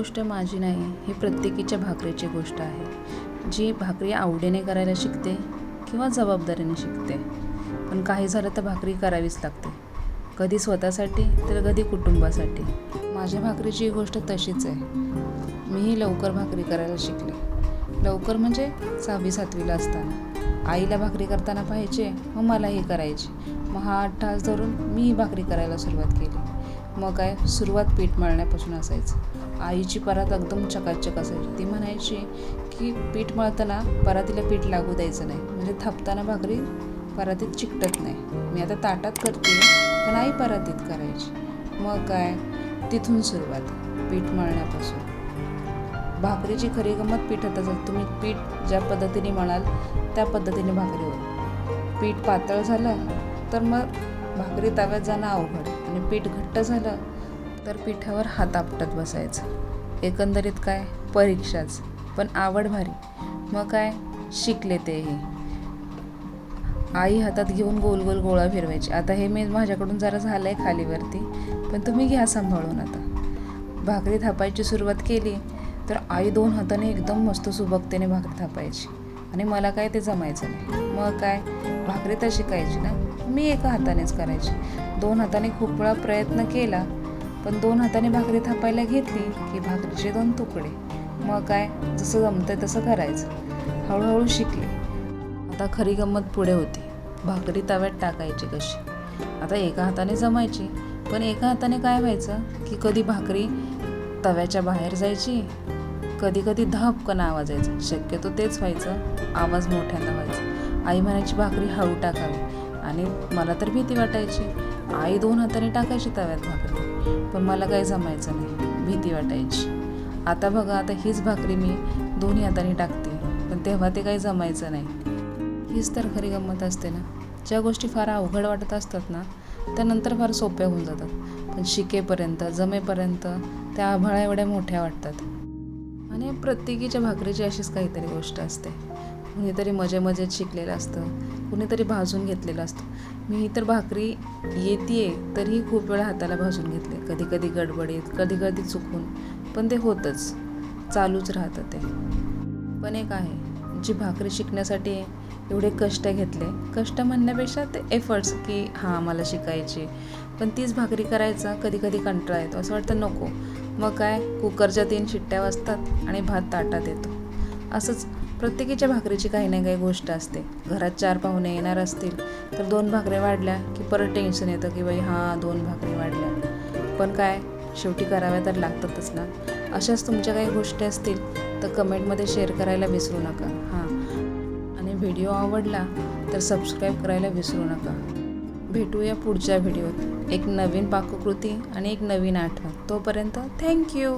गोष्ट माझी नाही, ही प्रत्येकीच्या भाकरीची गोष्ट आहे. जी भाकरी आवडीने करायला शिकते किंवा जबाबदारीने शिकते. पण काही झालं तर भाकरी करावीच लागते. कधी स्वतःसाठी तर कधी कुटुंबासाठी. माझ्या भाकरीची गोष्ट तशीच आहे. मीही लवकर भाकरी करायला शिकले. लवकर म्हणजे 6वी-7वीला असताना. आईला भाकरी करताना पाहायचे, मग मलाही करायची. मग हा 8 तास धरून मीही भाकरी करायला सुरुवात केली. मग काय, सुरुवात पीठ मळण्यापासून असायचं. आईची परात एकदम चकाचक असायची. ती म्हणायची की पीठ मळताना परातीला पीठ लागू द्यायचं नाही, म्हणजे थापताना भाकरी परातीत चिकटत नाही. मी आता ताटात करते, पण आई परातीत करायची. मग काय, तिथून सुरुवात पीठ मळण्यापासून. भाकरीची खरी गंमत पिठातच असते. तुम्ही पीठ ज्या पद्धतीने मळाल त्या पद्धतीने भाकरी होईल. पीठ पातळ झालं तर मग भाकरी तव्यात जाणं अवघड, आणि पीठ घट्ट झालं तर पिठावर हात आपटत बसायचं. एकंदरीत काय, परीक्षाच, पण आवड भारी. मग काय, शिकले तेही. आई हातात घेऊन गोल गोल गोळा फिरवायची. आता हे मी माझ्याकडून जरा झालं आहे खालीवरती, पण तुम्ही घ्या सांभाळून. आता भाकरी थापायची सुरुवात केली तर आई 2 हाताने एकदम मस्त सुबकतेने भाकरी थापायची, आणि मला काय ते जमायचं नाही. मग काय, भाकरी तर शिकायची ना, मी एका हातानेच करायची. 2 हाताने खूप वेळा प्रयत्न केला, पण 2 हाताने भाकरी थापायला घेतली की भाकरीचे 2 तुकडे. मग काय, जसं जमतंय तसं करायचं. हळूहळू शिकले. आता खरी गंमत पुढे होती. भाकरी तव्यात टाकायची कशी. आता एका हाताने जमायची, पण एका हाताने काय व्हायचं की कधी भाकरी तव्याच्या बाहेर जायची, कधी कधी धपकन आवाज यायचा. शक्यतो तेच व्हायचं, आवाज मोठ्यांदा व्हायचा. आई म्हणायची भाकरी हळू टाकावी, आणि मला तर भीती वाटायची. आई 2 हाताने टाकायची तव्यात भाकरी, पण मला काही जमायचं नाही, भीती वाटायची. आता बघा, आता हीच भाकरी मी 2 हाताने टाकते, पण तेव्हा ते काही जमायचं नाही. हीच तर खरी गंमत असते ना. ज्या गोष्टी फार अवघड वाटत असतात ना, त्यानंतर फार सोप्या होऊन जातात, पण शिकेपर्यंत, जमेपर्यंत त्या आभाळा एवढ्या मोठ्या वाटतात. आणि प्रत्येकीच्या भाकरीची अशीच काहीतरी गोष्ट असते. कुणीतरी मजेत शिकलेलं असतं, कुणीतरी भाजून घेतलेलं असतं. मी तर भाकरी येते तरीही खूप वेळा हाताला भाजून घेतले. कधी कधी गडबडीत, कधी कधी चुकून, पण ते होतंच, चालूच राहतं ते. पण एक आहे, जी भाकरी शिकण्यासाठी एवढे कष्ट घेतले, कष्ट म्हणण्यापेक्षा ते एफर्ट्स, की हां मला शिकायची, पण तीच भाकरी करायचा कधी कधी कंटाळा येतो. असं वाटतं नको. मग काय, कुकरच्या 3 शिट्ट्या वाजतात आणि भात ताटात येतो. असंच प्रत्येकीच्या भाकरीची काही ना काही गोष्ट असते. घरात 4 पाहुणे येणार असतील तर 2 भाकऱ्या वाढल्या की परत टेन्शन येतं की बाई हां 2 भाकरी वाढल्या. पण काय, शेवटी कराव्या तर लागतातच ना. अशाच तुमच्या काही गोष्टी असतील तर कमेंटमध्ये शेअर करायला विसरू नका. हां, आणि व्हिडिओ आवडला तर सबस्क्राईब करायला विसरू नका. भेटूया पुढच्या व्हिडिओत एक नवीन पाककृती आणि एक नवीन आठवण. तोपर्यंत थँक्यू.